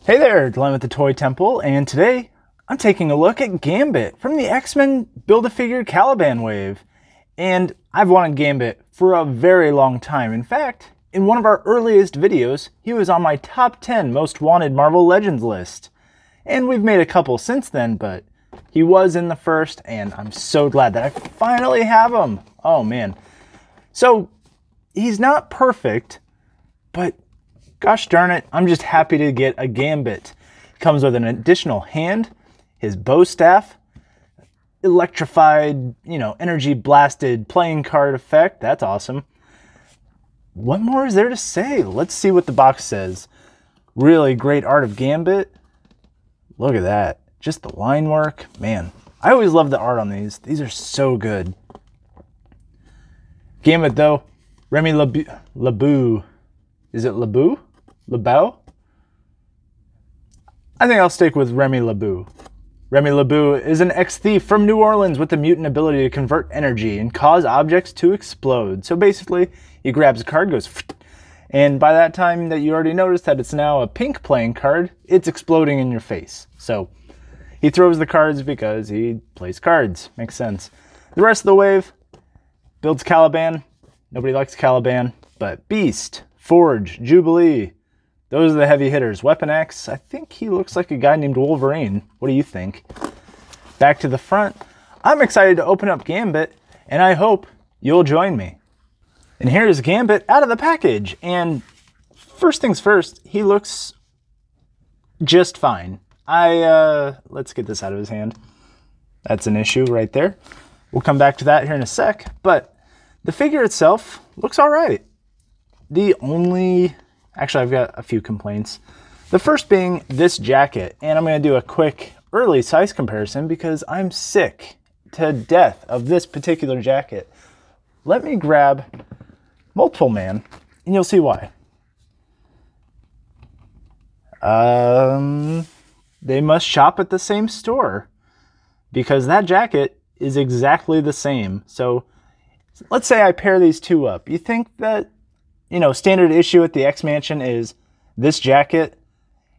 Hey there, Glenn with the Toy Temple, and today I'm taking a look at Gambit from the X-Men Build-A-Figure Caliban wave. And I've wanted Gambit for a very long time. In fact, in one of our earliest videos, he was on my top 10 most wanted Marvel Legends list. And we've made a couple since then, but he was in the first, and I'm so glad that I finally have him. Oh man. So, he's not perfect, but gosh darn it, I'm just happy to get a Gambit. Comes with an additional hand, his bow staff, electrified, energy blasted playing card effect. That's awesome. What more is there to say? Let's see what the box says. Really great art of Gambit. Look at that. Just the line work. Man, I always love the art on these. These are so good. Gambit though, Remy LeBeau. Is it LeBeau? LeBeau? I think I'll stick with Remy LeBeau. Remy LeBeau is an ex-thief from New Orleans with the mutant ability to convert energy and cause objects to explode. So basically, he grabs a card, goes, and by that time that you already noticed that it's now a pink playing card, it's exploding in your face. So he throws the cards because he plays cards. Makes sense. The rest of the wave builds Caliban. Nobody likes Caliban, but Beast, Forge, Jubilee. Those are the heavy hitters. Weapon X, I think he looks like a guy named Wolverine. What do you think? Back to the front. I'm excited to open up Gambit, and I hope you'll join me. And here's Gambit out of the package. And first things first, he looks just fine. Let's get this out of his hand. That's an issue right there. We'll come back to that here in a sec. But the figure itself looks all right. Actually, I've got a few complaints. The first being this jacket, and I'm going to do a quick early size comparison because I'm sick to death of this particular jacket. Let me grab Multiple Man, and you'll see why. They must shop at the same store because that jacket is exactly the same. So let's say I pair these two up. You think that standard issue at the X Mansion is this jacket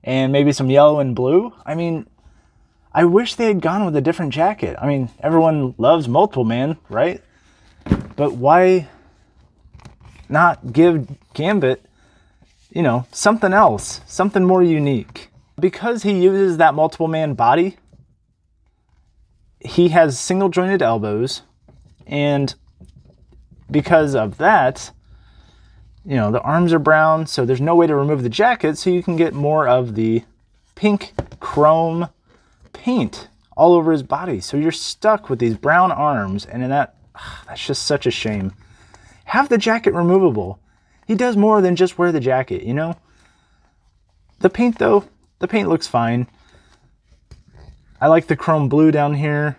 and maybe some yellow and blue. I mean, I wish they had gone with a different jacket. I mean, everyone loves Multiple Man, right? But why not give Gambit, something else, something more unique? Because he uses that Multiple Man body, he has single jointed elbows, and because of that, the arms are brown, so there's no way to remove the jacket, so you can get more of the pink chrome paint all over his body. So you're stuck with these brown arms, and that's just such a shame. Have the jacket removable. He does more than just wear the jacket, The paint, though, the paint looks fine. I like the chrome blue down here,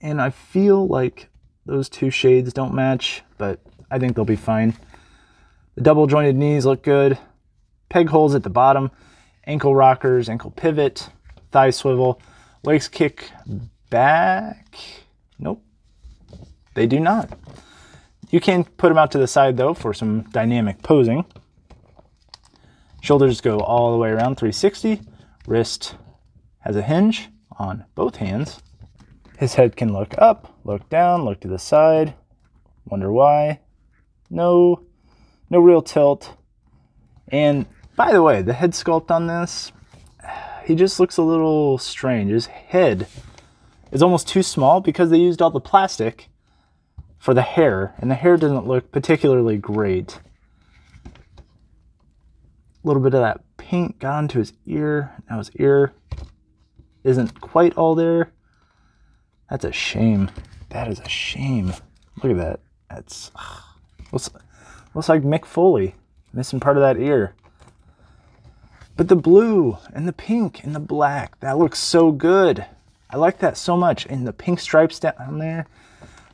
and I feel like those two shades don't match, but I think they'll be fine. The double jointed knees look good. Peg holes at the bottom. Ankle rockers, ankle pivot, thigh swivel. Legs kick back. Nope, they do not. You can put them out to the side though for some dynamic posing. Shoulders go all the way around 360. Wrist has a hinge on both hands. His head can look up, look down, look to the side. Wonder why? No real tilt. And by the way, the head sculpt on this, he just looks a little strange. His head is almost too small because they used all the plastic for the hair, and the hair doesn't look particularly great. A little bit of that paint got onto his ear. Now his ear isn't quite all there. That's a shame. That is a shame. Look at that. That's looks like Mick Foley, missing part of that ear. But the blue and the pink and the black, that looks so good. I like that so much. And the pink stripes down there,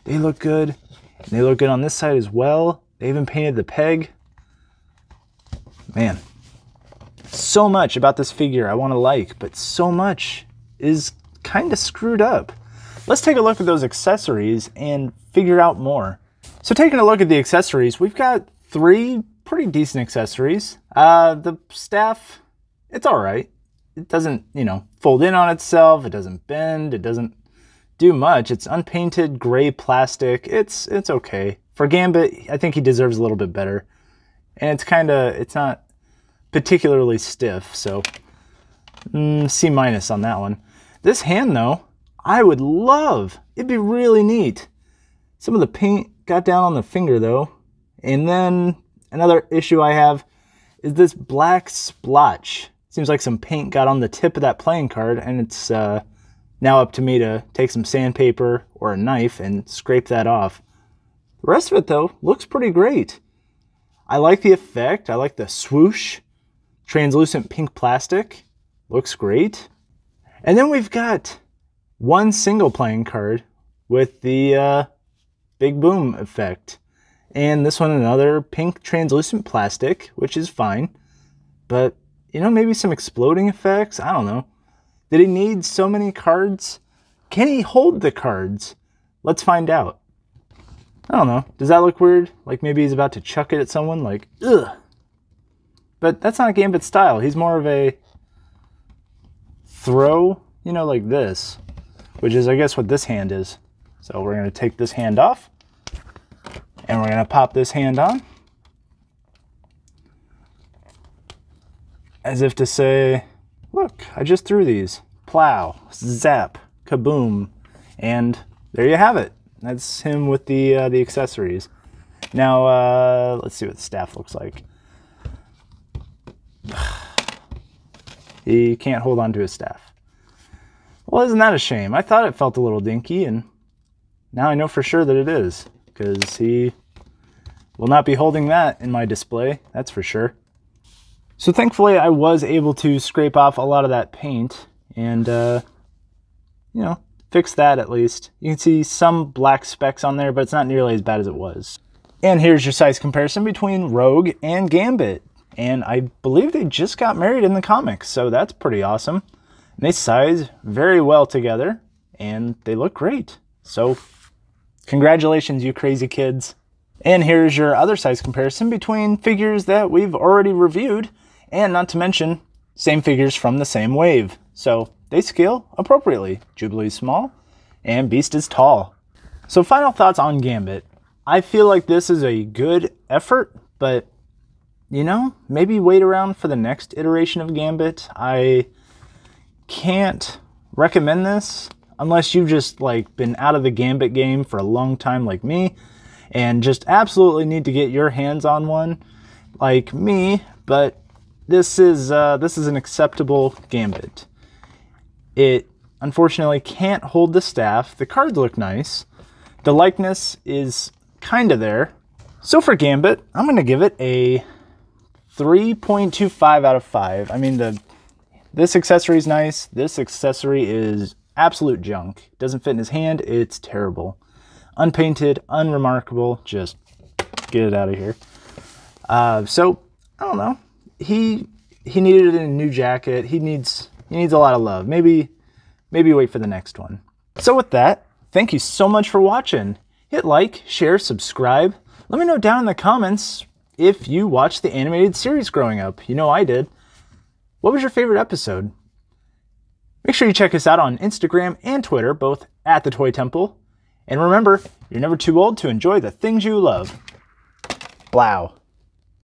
they look good. And they look good on this side as well. They even painted the peg. Man, so much about this figure I want to like, but so much is kind of screwed up. Let's take a look at those accessories and figure out more. So taking a look at the accessories, we've got 3 pretty decent accessories. The staff, it's all right. it doesn't, you know, fold in on itself. It doesn't bend. It doesn't do much. It's unpainted gray plastic. It's okay. For Gambit, I think he deserves a little bit better. And it's not particularly stiff, so C- on that one. This hand, though, I would love. It'd be really neat. Some of the paint got down on the finger, though. And then another issue I have is this black splotch. Seems like some paint got on the tip of that playing card, and it's now up to me to take some sandpaper or a knife and scrape that off. The rest of it, though, looks pretty great. I like the effect. I like the swoosh. Translucent pink plastic. Looks great. And then we've got one single playing card with the big boom effect. And this one, another pink translucent plastic, which is fine. But, you know, maybe some exploding effects? I don't know. Did he need so many cards? Can he hold the cards? Let's find out. I don't know. Does that look weird? Like maybe he's about to chuck it at someone? Like, ugh. But that's not Gambit's style. He's more of a throw, you know, like this. Which is, I guess, what this hand is. So we're going to take this hand off. And we're going to pop this hand on. As if to say, look, I just threw these. Plow, zap, kaboom. And there you have it. That's him with the accessories. Now, let's see what the staff looks like. He can't hold on to his staff. Well, isn't that a shame? I thought it felt a little dinky, and now I know for sure that it is, because he will not be holding that in my display, that's for sure. So thankfully, I was able to scrape off a lot of that paint, and, you know, fix that at least. You can see some black specks on there, but it's not nearly as bad as it was. And here's your size comparison between Rogue and Gambit. And I believe they just got married in the comics, so that's pretty awesome. And they size very well together, and they look great. So congratulations, you crazy kids. And here's your other size comparison between figures that we've already reviewed, and not to mention, same figures from the same wave. So they scale appropriately. Jubilee's small, and Beast is tall. So final thoughts on Gambit. I feel like this is a good effort, but, you know, maybe wait around for the next iteration of Gambit. I can't recommend this unless you've just, like, been out of the Gambit game for a long time like me, and just absolutely need to get your hands on one like me, but this is an acceptable Gambit. It unfortunately can't hold the staff. The cards look nice. The likeness is kind of there. So for Gambit, I'm going to give it a 3.25 out of 5. I mean, this accessory is nice. This accessory is absolute junk. It doesn't fit in his hand. It's terrible. Unpainted, unremarkable. Just get it out of here. So, I don't know. He needed a new jacket. He needs a lot of love. Maybe wait for the next one. So with that, thank you so much for watching. Hit like, share, subscribe. Let me know down in the comments if you watched the animated series growing up. You know I did. What was your favorite episode? Make sure you check us out on Instagram and Twitter, both at The Toy Temple. And remember, you're never too old to enjoy the things you love. Wow.